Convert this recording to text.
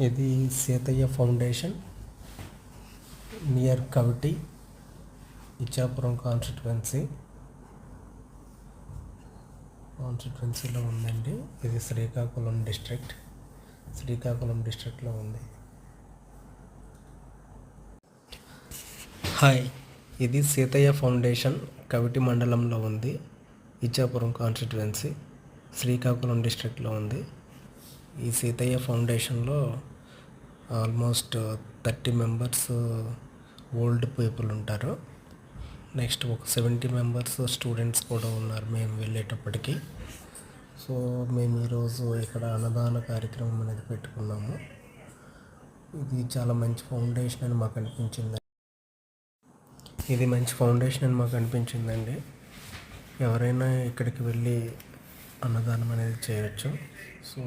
ఇది Seethayya foundation near Kaviti Ichchapuram కాన్స్టిట్యువెన్సీలో ఉందండి. ఇది శ్రీకాకుళం డిస్ట్రిక్ట్లో ఉంది. హాయ్, ఇది సీతయ్య ఫౌండేషన్ కవిటి మండలంలో ఉంది. ఇచ్చాపురం కాన్స్టిట్యువెన్సీ శ్రీకాకుళం డిస్ట్రిక్ట్లో ఉంది. ఈ సీతయ్య ఫౌండేషన్లో ఆల్మోస్ట్ 30 మెంబర్స్ ఓల్డ్ పీపుల్ ఉంటారు. నెక్స్ట్ ఒక 70 మెంబర్స్ స్టూడెంట్స్ కూడా ఉన్నారు మేము వెళ్ళేటప్పటికి. సో మేము ఈరోజు ఇక్కడ అన్నదాన కార్యక్రమం అనేది పెట్టుకున్నాము. ఇది చాలా మంచి ఫౌండేషన్ అని మాకు అనిపించిందండి. ఎవరైనా ఇక్కడికి వెళ్ళి అన్నదానం అనేది చేయొచ్చు. సో